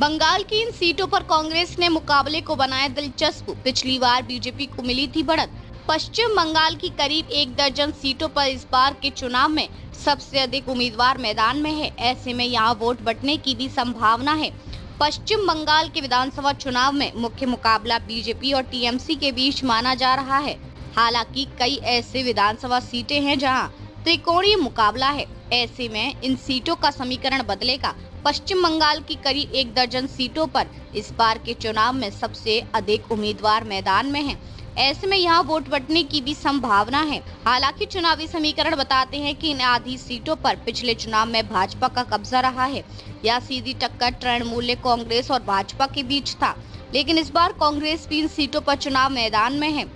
बंगाल की इन सीटों पर कांग्रेस ने मुकाबले को बनाया दिलचस्प। पिछली बार बीजेपी को मिली थी बढ़त। पश्चिम बंगाल की करीब 1 दर्जन सीटों पर इस बार के चुनाव में सबसे अधिक उम्मीदवार मैदान में है। ऐसे में यहां वोट बंटने की भी संभावना है। पश्चिम बंगाल के विधानसभा चुनाव में मुख्य मुकाबला बीजेपी और टीएमसी के बीच माना जा रहा है। हालांकि कई ऐसे विधानसभा सीटें हैं जहां त्रिकोणीय मुकाबला है। ऐसे में इन सीटों का समीकरण बदलेगा। पश्चिम बंगाल की करीब 1 दर्जन सीटों पर इस बार के चुनाव में सबसे अधिक उम्मीदवार मैदान में हैं। ऐसे में यहां वोट बंटने की भी संभावना है। हालांकि चुनावी समीकरण बताते हैं कि इन आधी सीटों पर पिछले चुनाव में भाजपा का कब्जा रहा है। यह सीधी टक्कर तृणमूल कांग्रेस और भाजपा के बीच था, लेकिन इस बार कांग्रेस भी इन सीटों पर चुनाव मैदान में है।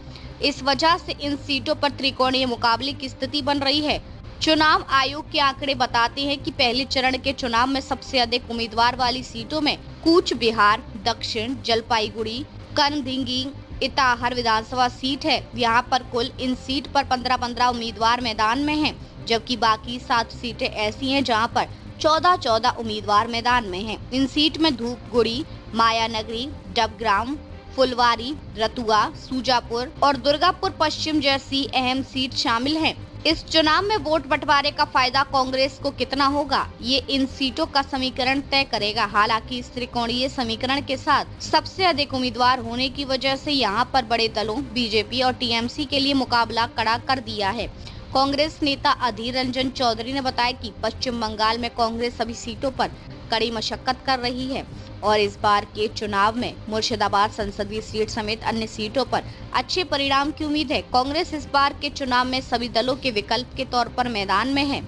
इस वजह से इन सीटों पर त्रिकोणीय मुकाबले की स्थिति बन रही है। चुनाव आयोग के आंकड़े बताते हैं कि पहले चरण के चुनाव में सबसे अधिक उम्मीदवार वाली सीटों में कूच बिहार, दक्षिण जलपाईगुड़ी, करंदीगी, इटाहर विधानसभा सीट है। यहाँ पर कुल इन सीट पर 15-15 उम्मीदवार मैदान में हैं, जबकि बाकी 7 सीटें ऐसी हैं जहाँ पर 14-14 उम्मीदवार मैदान में हैं। इन सीट में धूपगुड़ी, मायानगरी, डबग्राम, फुलवारी, रतुआ, सूजापुर और दुर्गापुर पश्चिम जैसी अहम सीट शामिल हैं। इस चुनाव में वोट बंटवारे का फायदा कांग्रेस को कितना होगा, ये इन सीटों का समीकरण तय करेगा। हालांकि इस त्रिकोणीय समीकरण के साथ सबसे अधिक उम्मीदवार होने की वजह से यहां पर बड़े दलों बीजेपी और टीएमसी के लिए मुकाबला कड़ा कर दिया है। कांग्रेस नेता अधीर रंजन चौधरी ने बताया कि पश्चिम बंगाल में कांग्रेस सभी सीटों पर कड़ी मशक्कत कर रही है और इस बार के चुनाव में मुर्शिदाबाद संसदीय सीट समेत अन्य सीटों पर अच्छे परिणाम की उम्मीद है। कांग्रेस इस बार के चुनाव में सभी दलों के विकल्प के तौर पर मैदान में है।